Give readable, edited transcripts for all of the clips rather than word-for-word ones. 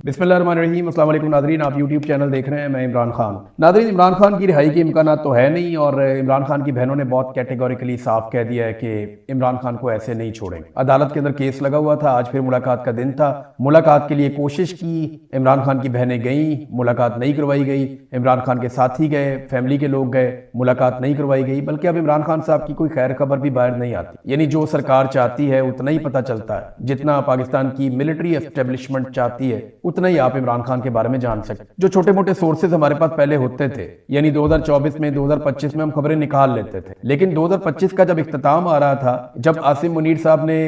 बिस्मिल्लाहिर्रहमानिर्रहीम। अस्सलाम वालेकुम नादरीन, आप यूट्यूब चैनल देख रहे हैं। मैं इमरान खान। नादरीन, इमरान खान की रिहाई के इम्कानात तो है नहीं और इमरान खान की बहनों ने बहुत कैटेगोरिकली साफ कह दिया है कि इमरान खान को ऐसे नहीं छोड़ेंगे। अदालत के अंदर केस लगा हुआ था, आज फिर मुलाकात का दिन था। मुलाकात के लिए कोशिश की, इमरान खान की बहनें गईं, मुलाकात नहीं करवाई गई। इमरान खान के साथी गए, फैमिली के लोग गए, मुलाकात नहीं करवाई गई। बल्कि अब इमरान खान साहब की कोई खैर खबर भी बाहर नहीं आती। यानी जो सरकार चाहती है उतना ही पता चलता है, जितना पाकिस्तान की मिलिट्री एस्टेब्लिशमेंट चाहती है उतना ही आप इमरान खान के बारे में जान सकते। जो छोटे मोटे सोर्सेज हमारे पास पहले होते थे, यानी 2024 में 2025 में हम खबरें निकाल लेते थे, लेकिन 2025 का जब इख्तिताम आ रहा था, जब आसिम मुनीर साहब ने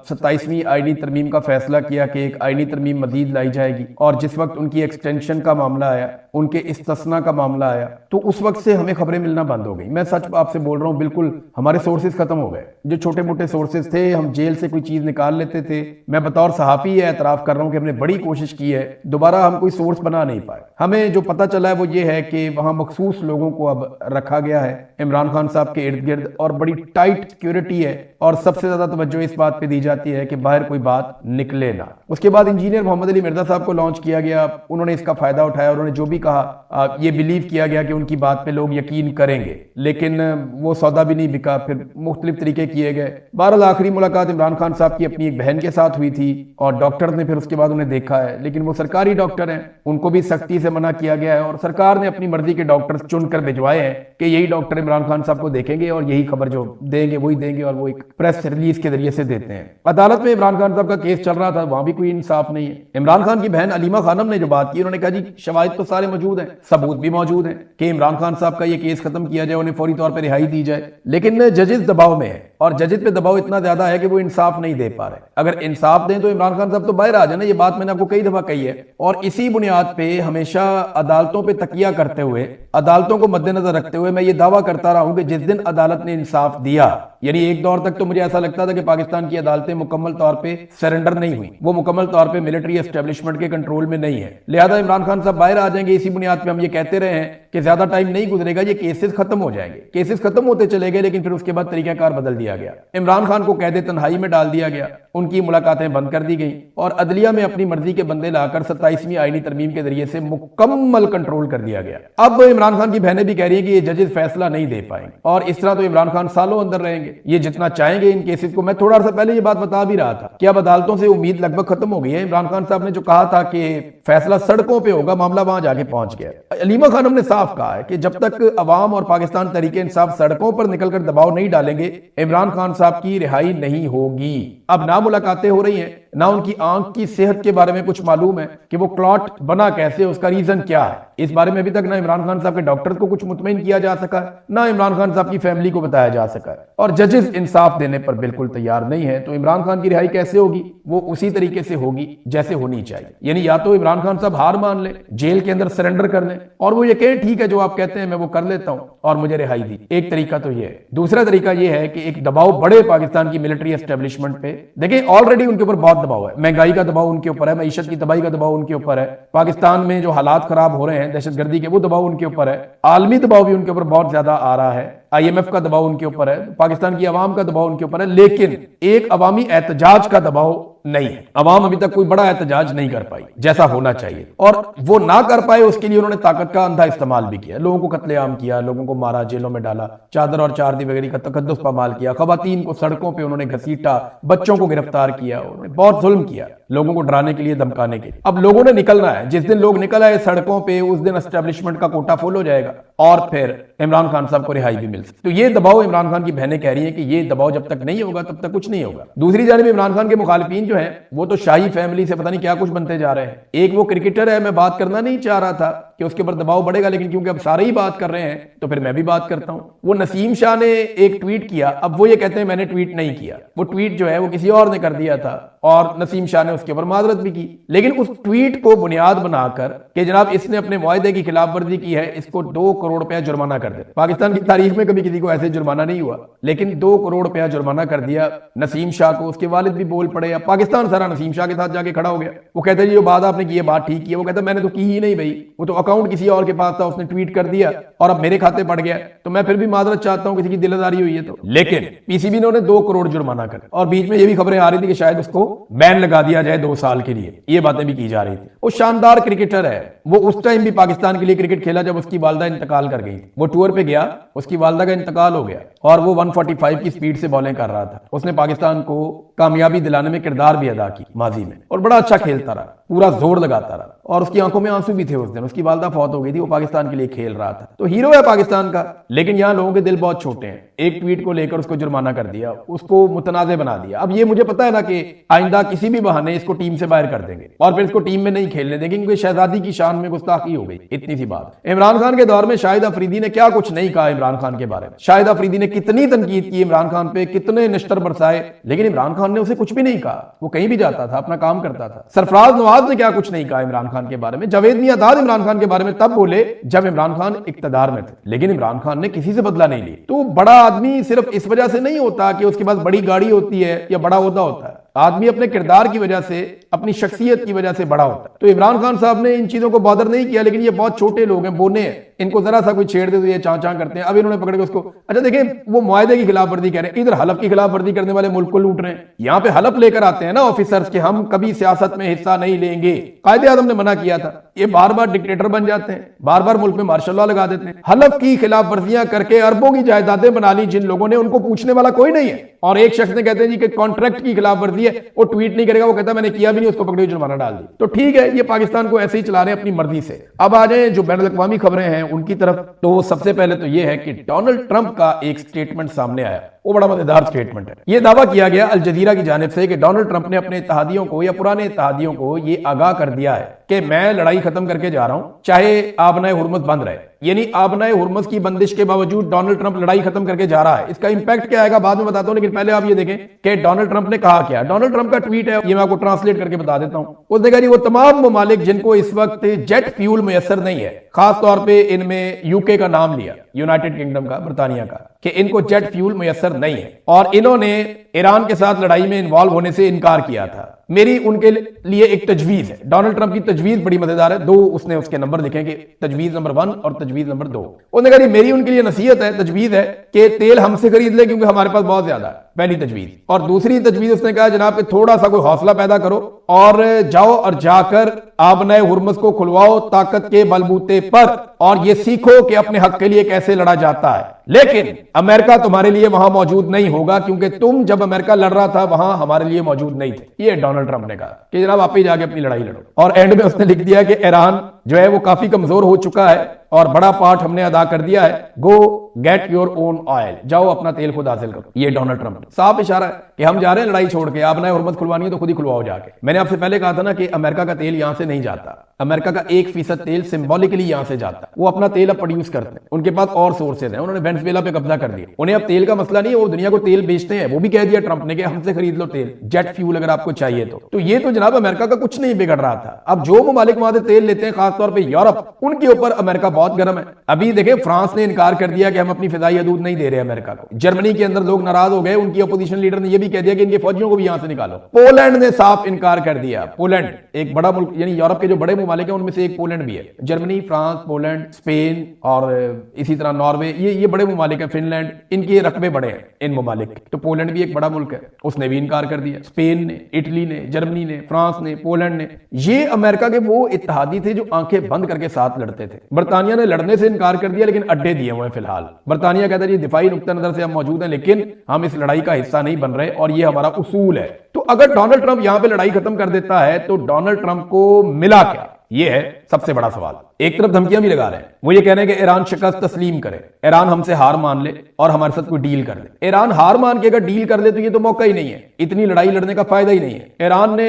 27वीं आईनी तरमीम का फैसला किया कि एक आईनी तरमीम मजीद लाई जाएगी, और जिस वक्त उनकी एक्सटेंशन का मामला आया, उनके इस्तिस्ना का मामला आया, तो उस वक्त से हमें खबरें मिलना बंद हो गई। मैं सच आपसे बोल रहा हूं, बिल्कुल हमारे सोर्सेज खत्म हो गए। जो छोटे मोटे सोर्सेज थे, हम जेल से कोई चीज निकाल लेते थे। मैं बतौर सहाफी एतराफ कर रहा हूं कि हमने बड़ी कोशिश की है, दोबारा हम कोई सोर्स बना नहीं पाए। हमें जो पता चला है वो ये है कि वहां मखसूस लोगों को अब रखा गया है इमरान खान साहब के इर्द गिर्द, और बड़ी टाइट सिक्योरिटी है, और सबसे ज्यादा तवज्जो इस बात पे दी जाती है कि बाहर कोई बात निकले ना। उसके बाद इंजीनियर मोहम्मद अली मिर्जा साहब को लॉन्च किया गया, उन्होंने इसका फायदा उठाया, उन्होंने जो भी कहा ये बिलीव किया गया कि उनकी बात पे लोग यकीन करेंगे, लेकिन वो सौदा भी नहीं बिका। फिर मुख्तलिफ तरीके किए गए। बहरहाल आखिरी मुलाकात इमरान खान साहब की अपनी एक बहन के साथ हुई थी, और डॉक्टर ने फिर उसके बाद उन्हें देखा है, लेकिन वो सरकारी डॉक्टर हैं, उनको भी सख्ती से मना किया गया है, और सरकार ने अपनी मर्जी के डॉक्टर चुनकर भिजवाए हैं कि यही डॉक्टर इमरान खान साहब को देखेंगे और यही खबर जो देंगे वही देंगे, और वो एक प्रेस रिलीज के जरिए से देते हैं। अदालत में इमरान खान साहब का केस चल रहा था, वहां भी कोई इंसाफ नहीं है। इमरान खान की बहन अलीमा खानम ने जो बात की, उन्होंने कहा जी शवाहिद तो सारे मौजूद हैं, सबूत भी मौजूद हैं कि इमरान खान साहब का ये केस खत्म किया जाए, उन्हें फौरी तौर पर रिहाई दी जाए, लेकिन जजेस दबाव में है, और जजेस पे दबाव इतना ज्यादा है कि वो इंसाफ नहीं दे पा रहे। अगर इंसाफ दें तो इमरान खान साहब तो बाहर आ जाए ना, ये बात मैंने आपको कई दफा कही है। और इसी बुनियाद पे हमेशा अदालतों पे तकिया करते हुए, अदालतों को मद्देनजर रखते हुए मैं ये दावा करता रहा हूं कि जिस दिन अदालत ने इंसाफ दिया, यानी एक दौर तक तो मुझे ऐसा लगता था कि पाकिस्तान की अदालतें मुकम्मल तौर पे सरेंडर नहीं हुई, वो मुकम्मल तौर पे मिलिट्री एस्टेब्लिशमेंट के कंट्रोल में नहीं है, लिहाजा इमरान खान साहब बाहर आ जाएंगे। इसी बुनियाद पे हम ये कहते रहे हैं कि ज्यादा टाइम नहीं गुजरेगा, ये केसेस खत्म हो जाएंगे। केसेस खत्म होते चले गए, लेकिन फिर उसके बाद तरीकाकार बदल दिया गया। इमरान खान को कैद तन्हाई में डाल दिया गया, उनकी मुलाकातें बंद कर दी गई, और अदलिया में अपनी मर्जी के बंदे लाकर 27वीं आईनी तरमीम के जरिए से मुकम्मल कंट्रोल कर दिया गया। अब इमरान खान की बहनें भी कह रही है कि ये जजेस फैसला नहीं दे पाएंगे, और इस तरह तो इमरान खान सालों अंदर रहेंगे। ये जितना चाहेंगे इन केसेस को, मैं थोड़ा सा पहले ये बात बता भी रहा था कि अब अदालतों से उम्मीद लगभग खत्म हो गई है। इमरान खान साहब ने जो कहा था कि फैसला सड़कों पर होगा, मामला वहां जाके पहुंच गया। अलीमा खानम ने साफ कहा है कि जब तक अवाम और पाकिस्तान तरीके इंसाफ सड़कों पर निकलकर दबाव नहीं डालेंगे, इमरान खान साहब की रिहाई नहीं होगी। अब ना मुलाकातें हो रही हैं, ना उनकी आंख की सेहत के बारे में कुछ मालूम है कि वो क्लॉट बना कैसे, उसका रीजन क्या है। इस बारे में अभी तक ना इमरान खान साहब के डॉक्टर को कुछ मुतमईन किया जा सका, ना इमरान खान साहब की फैमिली को बताया जा सका, और जजेस इंसाफ देने पर बिल्कुल तैयार नहीं है। तो इमरान खान की रिहाई कैसे होगी? वो उसी तरीके से होगी जैसे होनी चाहिए, यानी या तो इमरान खान साहब हार मान ले, जेल के अंदर सरेंडर कर लें, और वो ये कहें ठीक है जो आप कहते हैं मैं वो कर लेता हूं और मुझे रिहाई दी। एक तरीका तो ये है। दूसरा तरीका ये है कि एक दबाव बढ़े पाकिस्तान की मिलिट्री एस्टेब्लिशमेंट पे। देखिए ऑलरेडी उनके ऊपर बहुत दबाव है, महंगाई का दबाव उनके ऊपर है, मईशत की तबाही का दबाव उनके ऊपर है, पाकिस्तान में जो हालात खराब हो रहे हैं दहशतगर्दी के, वो दबाव उनके ऊपर है, आलमी दबाव भी उनके ऊपर बहुत ज्यादा आ रहा है, IMF का दबाव उनके ऊपर है, पाकिस्तान की आवाम का दबाव उनके ऊपर है, लेकिन एक अवामी एहतजाज का दबाव नहीं है। अवाम अभी तक कोई बड़ा एहतजाज नहीं कर पाई जैसा होना चाहिए, और वो ना कर पाए उसके लिए उन्होंने ताकत का अंधा इस्तेमाल भी किया। लोगों को कत्लेआम किया, लोगों को मारा, जेलों में डाला, चादर और चारदी वगैरह का तकद्दुस पामाल किया, खवातीन को सड़कों पे उन्होंने घसीटा, बच्चों को गिरफ्तार किया, उन्होंने बहुत जुल्म किया लोगों को डराने के लिए, धमकाने के लिए। अब लोगों ने निकलना है, जिस दिन लोग निकल आए सड़कों पे, उस दिन एस्टेब्लिशमेंट का कोटा फुल हो जाएगा, और फिर इमरान खान साहब को रिहाई भी मिल सकती। तो ये दबाव इमरान खान की बहनें कह रही हैं कि ये दबाव जब तक नहीं होगा तब तक कुछ नहीं होगा। दूसरी जानिब इमरान खान के मुखालिफिन जो है वो तो शाही फैमिली से पता नहीं क्या कुछ बनते जा रहे हैं। एक वो क्रिकेटर है, मैं बात करना नहीं चाह रहा था कि उसके ऊपर दबाव बढ़ेगा, लेकिन क्योंकि अब सारे ही बात कर रहे हैं तो फिर मैं भी बात करता हूं। वो नसीम शाह ने एक ट्वीट किया, अब वो ये कहते हैं मैंने ट्वीट नहीं किया, वो ट्वीट जो है वो किसी और ने कर दिया था, और नसीम शाह ने उसके ऊपर माजरत भी की, लेकिन उस ट्वीट को बुनियाद बनाकर कि जनाब इसने अपने मुआहदे की खिलाफ वर्जी की है, इसको 2 करोड़ रुपया जुर्माना कर दे। पाकिस्तान की तारीख में कभी किसी को ऐसे जुर्माना नहीं हुआ, लेकिन 2 करोड़ रुपया जुर्माना कर दिया नसीम शाह को। उसके वालिद भी बोल पड़े, अब पाकिस्तान सारा नसीम शाह के साथ जाके खड़ा हो गया। वो कहते हैं जो बात आपने की है बात ठीक की है, वो कहता है मैंने तो की ही नहीं भाई, वो तो अकाउंट किसी और के पास था, उसने ट्वीट कर दिया और अब मेरे खाते पड़ गया, तो मैं फिर भी माजरत चाहता हूं किसी की दिलदारी हुई है तो। लेकिन पीसीबी ने उन्हें 2 करोड़ जुर्माना कर, और बीच में ये भी खबरें आ रही थी कि शायद उसको बैन लगा दिया जाए 2 साल के लिए, ये बातें भी की जा रही थी। वो शानदार क्रिकेटर है, वो उस टाइम भी पाकिस्तान के लिए क्रिकेट खेला जब उसकी वालदा इंतकाल कर गई। वो टूर पे गया, उसकी वालदा का इंतकाल हो गया और वो 145 की स्पीड से बॉलिंग कर रहा था। उसने पाकिस्तान को कामयाबी दिलाने में किरदार भी अदा की माजी में और बड़ा अच्छा खेलता रहा, पूरा जोर लगाता रहा और उसकी आंखों में आंसू भी थे उस दिन। उसकी वालदा फौत हो गई थी, वो पाकिस्तान के लिए खेल रहा था। तो हीरो है पाकिस्तान का, लेकिन यहाँ लोगों के दिल बहुत छोटे हैं। एक ट्वीट को लेकर उसको जुर्माना कर दिया, उसको मुतनाज़े बना दिया। अब ये मुझे पता है ना कि आइंदा किसी भी बहाने इसको टीम से बाहर कर देंगे और फिर इसको टीम में नहीं खेलने देंगे क्योंकि शहजादी की शान में गुस्ताखी हो गई। इतनी सी बात। इमरान खान के दौर में शाहिद अफरीदी ने क्या कुछ नहीं कहा इमरान खान के बारे में। शाहिद अफरीदी ने कितनी तनकीद की इमरान खान पे, कितने निश्तर बरसाए, लेकिन इमरान खान ने उसे कुछ भी नहीं कहा। वो कहीं भी जाता था, अपना काम करता था। सरफराज नवाज ने क्या कुछ नहीं कहा इमरान खान के बारे में। जावेद मियां इमरान खान के बारे में तब बोले जब इमरान खान इक्तदार में थे, लेकिन इमरान खान ने किसी से बदला नहीं लिया। तो बड़ा आदमी सिर्फ इस वजह से नहीं होता कि उसके पास बड़ी गाड़ी होती है या बड़ा ओहदा होता है। आदमी अपने किरदार की वजह से, अपनी शख्सियत की वजह से बड़ा होता है। तो इमरान खान साहब ने इन चीजों को बॉदर नहीं किया, लेकिन ये बहुत छोटे लोग हैं, बोने हैं, इनको जरा सा कोई छेड़ दे तो ये चां करते हैं। अब इन्होंने पकड़ के उसको, अच्छा देखें, वो मुआहदे की खिलाफ वर्जी कह रहे हैं, इधर हलफ की खिलाफ वर्जी करने वाले मुल्क को लूट रहे हैं। यहाँ पे हलफ लेकर आते हैं ना ऑफिसर्स के, हम कभी सियासत में हिस्सा नहीं लेंगे। कायदे आज़म ने मना किया था। ये बार बार डिक्टेटर बन जाते हैं, बार बार मुल्क में मार्शल लॉ लगा देते हैं। हलफ की खिलाफ वर्जियां करके अरबों की जायदादें बना ली जिन लोगों ने, उनको पूछने वाला कोई नहीं है। और एक शख्स ने कहते हैं जी कि कॉन्ट्रैक्ट की खिलाफ वर्जी है, वो ट्वीट नहीं करेगा, वो कहता है मैंने किया भी नहीं, उसको पकड़े जुर्माना डाल दी। तो ठीक है, ये पाकिस्तान को ऐसे ही चला रहे हैं अपनी मर्जी से। अब आ जाए जो बैनुल अक़वामी खबरें हैं उनकी तरफ। तो सबसे पहले तो ये है कि डोनाल्ड ट्रंप का एक स्टेटमेंट सामने आया, वो बड़ा मजेदार स्टेटमेंट है। ये दावा किया गया अल जजीरा की जानिब से कि डोनाल्ड ट्रंप ने अपने इत्तेहादियों को या पुराने इत्तेहादियों को ये आगाह कर दिया है कि मैं लड़ाई खत्म करके जा रहा हूं, चाहे आबनाए हुर्मुज़ बंद रहे। यानी आबनाए हुर्मुज़ की बंदिश के बावजूद डोनाल्ड ट्रंप लड़ाई खत्म करके जा रहा है। इसका इंपैक्ट क्या आएगा बाद में बताता हूं, लेकिन पहले आप ये देखें कि डोनाल्ड ट्रंप ने कहा क्या। डोनाल्ड ट्रंप का ट्वीट है, ये मैं आपको ट्रांसलेट करके बता देता हूं। उसने कहा जी वो तमाम ममालिक जिनको इस वक्त जेट फ्यूल मुयसर नहीं है, खास तौर पर इनमें यूके का नाम लिया, यूनाइटेड किंगडम का, बरतानिया का, कि इनको जेट फ्यूल मुयसर नहीं है और इन्होंने ईरान के साथ लड़ाई में इन्वॉल्व होने से इनकार किया था। मेरी उनके लिए एक तजवीज है। डोनाल्ड ट्रंप की तजवीज बड़ी मजेदार है, 2 उसने उसके नंबर लिखे कि तजवीज नंबर 1 और तजवीज नंबर 2। उसने कहा मेरी उनके लिए नसीहत है, तजवीज है कि तेल हमसे खरीद ले क्योंकि हमारे पास बहुत ज्यादा है, पहली तजवीज। और दूसरी तजवीज उसने कहा जनाब कि थोड़ा सा कोई हौसला पैदा करो और जाओ और जाकर आबनाए हुर्मुज़ को खुलवाओ ताकत के बलबूते पर और ये सीखो कि अपने हक के लिए कैसे लड़ा जाता है। लेकिन अमेरिका तुम्हारे लिए वहां मौजूद नहीं होगा क्योंकि तुम जब अमेरिका लड़ रहा था वहां हमारे लिए मौजूद नहीं थे। ये डोनाल्ड ट्रंप ने कहा कि जनाब आप ही जाके अपनी लड़ाई लड़ो। और एंड में उसने लिख दिया कि ईरान जो है वो काफी कमजोर हो चुका है और बड़ा पार्ट हमने अदा कर दिया है, गो गेट योर ओन ऑयल, जाओ अपना तेल खुद हासिल करो। ये डोनाल्ड ट्रंप साफ इशारा है कि हम जा रहे हैं लड़ाई छोड़ के, आबनाए हुर्मुज़ खुलवानी है तो खुद ही खुलवाओ जाके। मैंने आपसे पहले कहा था ना कि अमेरिका का तेल यहां से नहीं जाता, अमेरिका का 1% तेल सिंबॉलिकली यहां से जाता है। वो अपना तेल अब प्रोड्यूस करते हैं, उनके पास और सोर्सेज हैं, उन्होंने वेनेजुएला पे कब्जा कर दिया। उन्हें अब तेल का मसला नहीं है, वो दुनिया को तेल बेचते हैं। वो भी कह दिया ट्रंप ने कि हमसे खरीद लो तेल, जेट फ्यूल अगर आपको चाहिए तो ये तो जनाब अमेरिका का कुछ नहीं बिगड़ रहा था। अब जो ममालिक वहां से तेल लेते हैं, खासतौर पर यूरोप, उनके ऊपर अमेरिका बहुत गर्म है। अभी देखें फ्रांस ने इनकार कर दिया कि हम अपनी फिजाई हदूद नहीं दे रहे अमेरिका को। जर्मनी के अंदर लोग नाराज हो गए, उनकी अपोजिशन लीडर ने यह भी कह दिया कि इनके फौजियों को भी यहां से निकालो। पोलैंड ने साफ इनकार कर दिया। पोलैंड एक बड़ा मुल्क, यानी यूरोप के जो बड़े ममालिक हैं उनमें से एक पोलैंड भी है। जर्मनी, फ्रांस, पोलैंड, स्पेन और इसी तरह नॉर्वे, ये बड़े ममालिक हैं। फिनलैंड, इनके रकबे बड़े हैं इन ममालिक। तो पोलैंड भी एक बड़ा मुल्क है, उसने भी इनकार कर दिया। स्पेन ने, इटली ने, जर्मनी ने, फ्रांस ने, पोलैंड ने, ये अमेरिका के वो इत्तेहादी थे जो आंखें बंद करके साथ लड़ते थे। बरतानिया ने लड़ने से इनकार कर दिया लेकिन अड्डे दिए हुए हैं फिलहाल। बरतानिया कहता है दिफाई नुक्ता नजर से हम मौजूद हैं लेकिन हम इस लड़ाई का हिस्सा नहीं बन रहे और ये हमारा उसूल है। तो अगर डोनाल्ड ट्रंप यहां पे लड़ाई खत्म कर देता है तो डोनाल्ड ट्रंप को मिला क्या, ये है सबसे बड़ा सवाल। एक तरफ धमकियां भी लगा रहे हैं, वो ये कह रहे हैं कि ईरान शिकस्त तस्लीम करे, ईरान हमसे हार मान ले और हमारे साथ कोई डील कर ले। ईरान हार मान के अगर डील कर ले तो ये तो मौका ही नहीं है, इतनी लड़ाई लड़ने का फायदा ही नहीं है। ईरान ने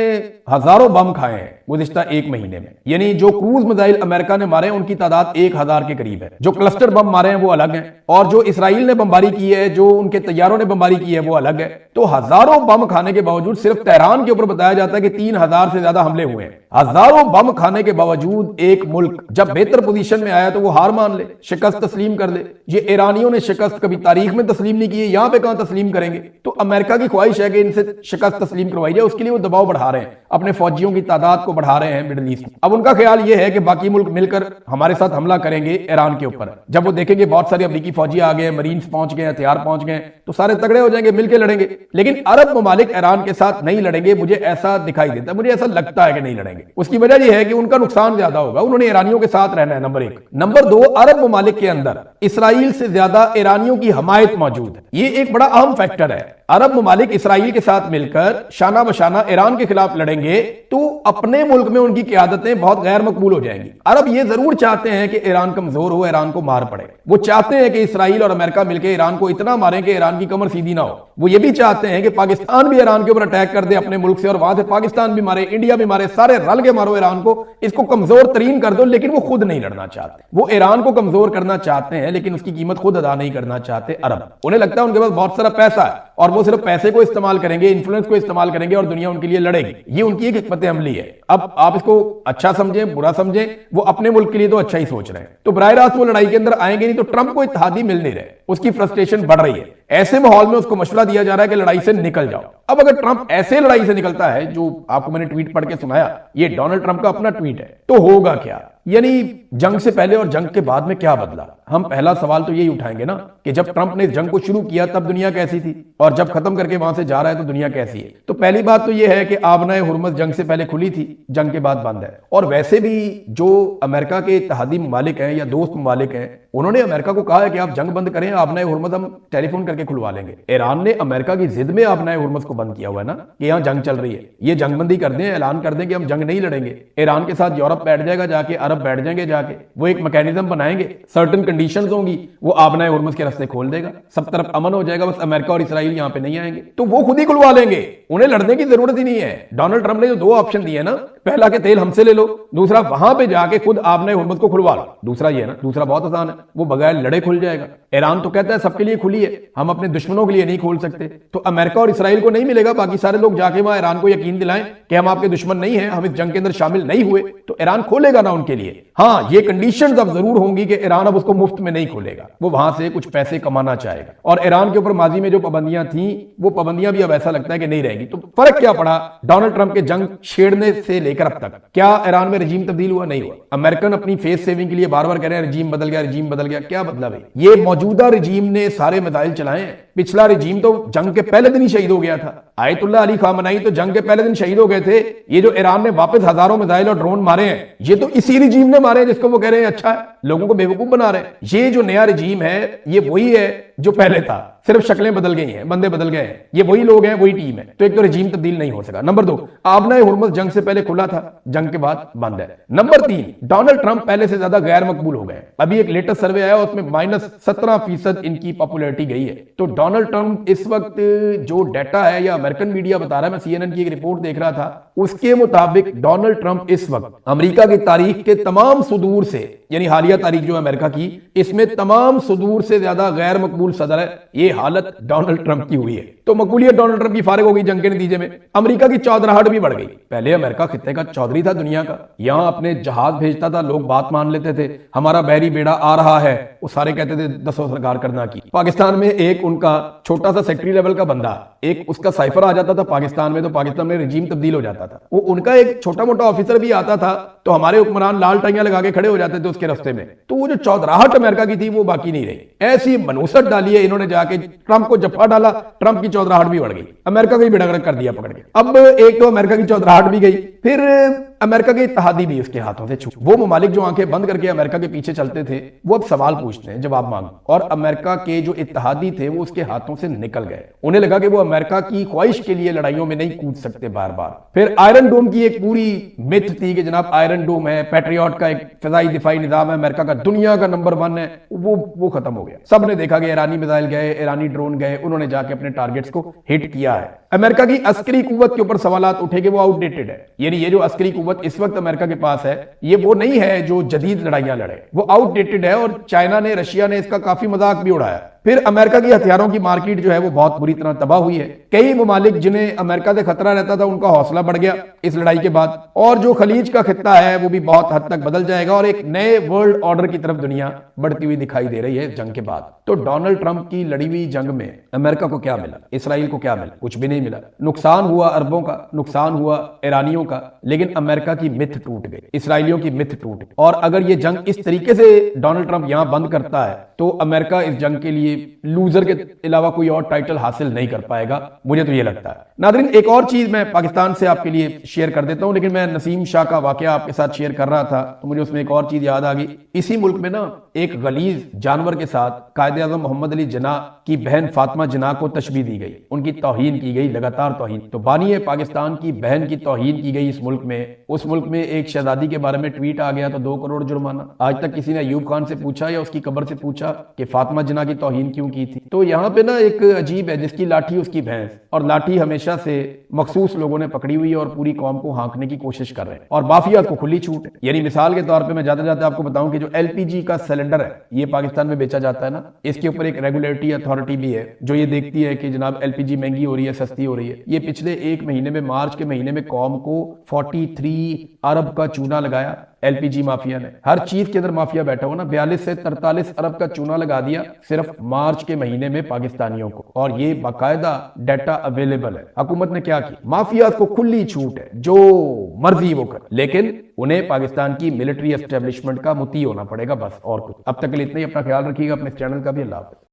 हजारों बम खाए हैं गुज़िश्ता 1 महीने में, यानी जो क्रूज मिसाइल अमेरिका ने मारे उनकी तादाद 1000 के करीब है। जो क्लस्टर बम मारे हैं वो अलग है और जो इसराइल ने बमबारी की है, जो उनके तैयारों ने बमबारी की है वो अलग है। तो हजारों बम खाने के बावजूद सिर्फ तेहरान के ऊपर बताया जाता है कि 3000 से ज्यादा हमले हुए हैं। हजारों बम खाने के बावजूद एक मुल्क जब बेहतर पोजीशन में आया तो वो हार मान ले, शिकस्त तस्लीम कर ले। ये ईरानियों ने शिकस्त कभी तारीख में तस्लीम नहीं की है, यहां पे कहां तस्लीम करेंगे। तो अमेरिका की ख्वाहिश है कि इनसे शिकस्त तस्लीम करवाई जाए, उसके लिए वो दबाव बढ़ा रहे हैं, अपने फौजियों की तादाद को बढ़ा रहे हैं मिडिल ईस्ट में। अब उनका ख्याल ये है कि बाकी मुल्क मिलकर हमारे साथ हमला करेंगे ईरान के ऊपर। जब वो देखेंगे बहुत सारे अमरीकी फौजी आ गए, मरीन्स पहुंच गए, हथियार पहुंच गए, तो सारे तगड़े हो जाएंगे, मिलकर लड़ेंगे। लेकिन अरब ममालिक ईरान के साथ नहीं लड़ेंगे, मुझे ऐसा दिखाई देता है, मुझे ऐसा लगता है कि नहीं लड़ेंगे। उसकी वजह यह है कि उनका नुकसान ज्यादा होगा, उन्होंने ईरानियों के साथ रहना है, नंबर एक। नंबर दो, अरब ममालिक के अंदर इसराइल से ज्यादा ईरानियों की हमायत मौजूद है। ये एक बड़ा अहम फैक्टर है। अरब ममालिक इसराइल के साथ मिलकर शाना बशाना ईरान के खिलाफ लड़ेंगे तो अपने मुल्क में उनकी क़यादतें बहुत गैर मकबूल हो जाएंगी। अरब ये जरूर चाहते हैं कि ईरान कमजोर हो, ईरान को मार पड़े। वो चाहते हैं कि इसराइल और अमेरिका मिलकर ईरान को इतना मारें कि ईरान की कमर सीधी ना हो। वो ये भी चाहते हैं कि पाकिस्तान भी ईरान के ऊपर अटैक कर दे अपने मुल्क से, और वहां से पाकिस्तान भी मारे, इंडिया भी मारे, सारे रल के मारो ईरान को, इसको कमजोर तरीन कर दो। लेकिन वो खुद नहीं लड़ना चाहते, वो ईरान को कमजोर करना चाहते हैं, लेकिन उसकी कीमत खुद अदा नहीं करना चाहते अरब। उन्हें लगता है उनके पास बहुत सारा पैसा है और वो सिर्फ पैसे को इस्तेमाल करेंगे, इन्फ्लुएंस को इस्तेमाल करेंगे और दुनिया उनके लिए लड़ेगी। ये उनकी एक हिकमत अमली है। अब आप इसको अच्छा समझें बुरा समझें, वो अपने मुल्क के लिए तो अच्छा ही सोच रहे हैं। तो बराह रास्त वो लड़ाई के अंदर आएंगे नहीं, तो ट्रंप को इत्तेहादी मिल नहीं रहे, उसकी फ्रस्ट्रेशन बढ़ रही है। ऐसे माहौल में उसको मशवरा दिया जा रहा है कि लड़ाई से निकल जाओ। अब अगर ट्रंप ऐसे लड़ाई से निकलता है, जो आपको मैंने ट्वीट पढ़ के सुनाया, ये डोनाल्ड ट्रंप का अपना ट्वीट है, तो होगा क्या? यानी जंग से पहले और जंग के बाद में क्या बदला? हम पहला सवाल तो यही उठाएंगे ना कि जब ट्रंप ने इस जंग को शुरू किया तब दुनिया कैसी थी, और जब खत्म करके वहां से जा रहा है तो दुनिया कैसी है? तो पहली बात तो यह है कि आबनाए हुर्मुज़ जंग से पहले खुली थी, जंग के बाद बंद है। और वैसे भी जो अमेरिका के इत्तेहादी ममालिक हैं या दोस्त ममालिक हैं, उन्होंने अमेरिका को कहा है कि आप जंग बंद करें, आबनाए हुर्मुज़ हम टेलीफोन करके खुलवा लेंगे। ईरान ने अमेरिका की जिद में आबनाए हुर्मुज़ को बंद किया हुआ है ना, कि यहाँ जंग चल रही है, ये जंगबंदी कर दें, ऐलान कर दें कि हम जंग नहीं लड़ेंगे। ईरान के साथ यूरोप बैठ जाएगा जाके, अरब बैठ जाएंगे जाके, वो एक मैकेनिज्म बनाएंगे, सर्टेन कंडीशंस होंगी, वो आबनाए हुर्मुज़ के रास्ते खोल देगा, सब तरफ अमन हो जाएगा, बस अमेरिका और इसराइल यहां पे नहीं आएंगे। तो वो खुद ही खुलवा लेंगे, उन्हें लड़ने की जरूरत ही नहीं है। डोनाल्ड ट्रंप ने जो दो ऑप्शन दिए ना, पहला कि तेल हमसे ले लो, दूसरा वहां पे जाके खुद आबनाए हुर्मुज़ को खुलवा लो। दूसरा ये है ना, दूसरा बहुत आसान है, वो बगैर लड़े खुल जाएगा। ईरान तो कहता है सबके लिए खुली है, हम अपने दुश्मनों के लिए नहीं खोल सकते। तो अमेरिका और इसराइल को नहीं मिलेगा, बाकी सारे लोग जाके वहां ईरान को यकीन दिलाएं कि हम आपके दुश्मन नहीं है, हम इस जंग के अंदर शामिल नहीं हुए, तो ईरान खोलेगा ना उनके लिए। हाँ, ये कंडीशन अब जरूर होंगी कि ईरान अब उसको मुफ्त में नहीं खोलेगा, वो वहां से कुछ पैसे कमाना चाहेगा। और ईरान के ऊपर माजी में जो पाबंदियां थी, वो पाबंदियां भी अब ऐसा लगता है कि नहीं रहेगी। तो फर्क क्या पड़ा डोनाल्ड ट्रंप के जंग छेड़ने से लेकर अब तक? क्या ईरान में रजीम तब्दील हुआ? नहीं हुआ। अमेरिकन अपनी फेस सेविंग के लिए बार बार कह रहे हैं रजीम बदल गया, रजीम बदल गया। क्या बदला भाई? ये मौजूदा रजीम ने सारे मिसाइल चलाए हैं। पिछला रजीम तो जंग के पहले दिन ही शहीद हो गया था। आयतुल्लाह अली खामनेई तो जंग के पहले दिन शहीद हो गए थे। ये जो ईरान ने वापस हजारों मिसाइल और ड्रोन मारे हैं, ये तो इसी रजीम ने मारे हैं जिसको वो कह रहे हैं अच्छा है, लोगों को बेवकूफ बना रहे हैं। ये जो नया रजीम है, ये वही है जो पहले था, सिर्फ शक्लें बदल गई हैं, बंदे बदल गए हैं, ये वही लोग हैं, वही टीम है। तो एक तो रजीम तब्दील नहीं हो सका। नंबर दो, आबनाए हुर्मुज़ जंग से पहले खुला था, जंग के बाद बंद है। नंबर तीन, डोनाल्ड ट्रंप पहले से ज्यादा गैर मकबूल हो गए। अभी एक लेटेस्ट सर्वे आया, उसमें -17% इनकी पॉपुलैरिटी गई है। तो डोनाल्ड ट्रंप इस वक्त जो डाटा है, या अमेरिकन मीडिया बता रहा है, मैं CNN की एक रिपोर्ट देख रहा था, उसके मुताबिक डोनाल्ड ट्रंप इस वक्त अमेरिका की तारीख के तमाम सुदूर से, यानी हालिया तारीख जो अमेरिका की, इसमें तमाम सुदूर से ज्यादा गैर मकबूल सदर है। ये हालत डोनाल्ड ट्रंप की हुई है। तो मकबूलियत डोनाल्ड ट्रंप की फारिग हो गई जंग के नतीजे में। अमेरिका की चौधराहट भी बढ़ गई। पहले अमेरिका खित्ते का चौधरी था दुनिया का, यहां अपने जहाज भेजता था, लोग बात मान लेते थे, हमारा बहरी बेड़ा आ रहा है, वो सारे कहते थे दसों सरकार करना की। पाकिस्तान में एक उनका छोटा सा सेक्रेटरी लेवल का बंदा, एक उसका साइफर आ जाता था पाकिस्तान में, तो पाकिस्तान में रजीम तब्दील हो जाता था। वो उनका एक छोटा मोटा ऑफिसर भी आता था, तो हमारे हुक्मरान लाल टाइयां लगा के खड़े हो जाते थे उसके रास्ते में। तो वो जो चौधराहट अमेरिका की थी वो बाकी नहीं रही। ऐसी मनूसत डाली है इन्होंने, जाके ट्रंप को जफ्फा डाला, ट्रंप की चौधराहट भी बढ़ गई, अमेरिका को ही बेड़ा गर्क कर दिया पकड़ के। अब एक तो अमेरिका की चौधराहट भी गई, फिर अमेरिका के इत्तेहादी भी उसके हाथों से छूट। वो ममालिक जो आंखें बंद करके अमेरिका के पीछे चलते थे, वो अब सवाल पूछते हैं, जवाब मांग। और अमेरिका के जो इत्तेहादी थे वो उसके हाथों से निकल गए। उन्हें लगा कि वो अमेरिका की ख्वाहिश के लिए लड़ाइयों में नहीं कूद सकते बार बार। फिर आयरन डोम की एक पूरी मिथ थी कि जनाब आयरन डोम है, पैट्रियट का एक फिजाई दिफाई निजाम है, अमेरिका का दुनिया का नंबर 1 है, वो खत्म हो गया। सबने देखा कि ईरानी मिसाइल गए, ईरानी ड्रोन गए, उन्होंने जाके अपने टारगेट्स को हिट किया है। अमेरिका की अस्करी कुव्वत के ऊपर सवालात उठे कि वो आउटडेटेड है, यानी ये जो अस्करी कुव्वत इस वक्त अमेरिका के पास है, ये वो नहीं है जो जदीद लड़ाइयां लड़े, वो आउटडेटेड है। और चाइना ने, रशिया ने इसका काफी मजाक भी उड़ाया फिर अमेरिका की हथियारों की मार्केट जो है वो बहुत बुरी तरह तबाह हुई है। कई ममालिक जिन्हें अमेरिका से खतरा रहता था उनका हौसला बढ़ गया इस लड़ाई के बाद, और जो खलीज का खित्ता है वो भी बहुत हद तक बदल जाएगा और एक नए वर्ल्ड ऑर्डर की तरफ दुनिया बढ़ती हुई दिखाई दे रही है जंग के बाद। तो डोनाल्ड ट्रंप की लड़ी हुई जंग में अमेरिका को क्या मिला, इसराइल को क्या मिला? कुछ भी नहीं मिला। नुकसान हुआ अरबों का, नुकसान हुआ ईरानियों का, लेकिन अमेरिका की मिथ टूट गई, इसराइलियों की मिथ टूट गई। और अगर ये जंग इस तरीके से डोनाल्ड ट्रंप यहां बंद करता है तो अमेरिका इस जंग के लिए लूजर के अलावा कोई और टाइटल हासिल नहीं कर पाएगा, मुझे तो ये लगता है। नादरीन, एक और चीज मैं पाकिस्तान से आपके लिए शेयर कर देता हूं, लेकिन मैं नसीम शाह का वाकया आपके साथ शेयर कर रहा था तो मुझे उसमें एक और चीज याद आ गई। इसी मुल्क में ना एक गलीज जानवर के साथ कायदे आजम मोहम्मद अली जिन्ना की बहन फातिमा जिन्ना को तशबीह दी गई, उनकी तौहीन की गई, लगातार तौहीन। तो बानिए पाकिस्तान की बहन की तौहीन की गई इस मुल्क में। उस मुल्क में एक शहजादी के बारे में ट्वीट आ गया तो 2 करोड़ जुर्माना। आज तक किसी ने अयूब खान से पूछा या उसकी कब्र से पूछा कि फातिमा जिन्ना की तौहीन क्यों की थी? तो यहाँ पे ना एक अजीब है, जिसकी लाठी उसकी भैंस, और लाठी हमेशा से मखसूस लोगों ने पकड़ी हुई है और पूरी कौम को हाँकने की कोशिश कर रहे हैं, और माफिया को खुली छूट है। यानी मिसाल के तौर पे मैं जाते जाते आपको बताऊं कि जो एलपीजी का सिलेंडर है ये पाकिस्तान में बेचा जाता है ना, इसके ऊपर एक रेगुलेटरी अथॉरिटी भी है जो ये देखती है कि जनाब एलपीजी महंगी हो रही है, सस्ती हो रही है। ये पिछले 1 महीने में, मार्च के महीने में कौम को 43 अरब का चूना लगाया एलपीजी माफिया ने। हर चीज के अंदर माफिया बैठा हुआ ना, 42 से 43 अरब का चूना लगा दिया सिर्फ मार्च के महीने में पाकिस्तानियों को, और ये बाकायदा डाटा अवेलेबल है। हुकूमत ने क्या किया? माफिया को खुली छूट है, जो मर्जी वो कर, लेकिन उन्हें पाकिस्तान की मिलिट्री एस्टेब्लिशमेंट का मुती होना पड़ेगा, बस और कुछ। अब तक के लिए इतना ही। अपना ख्याल रखिएगा, अपने चैनल का भी। अल्लाह हाफ़िज़।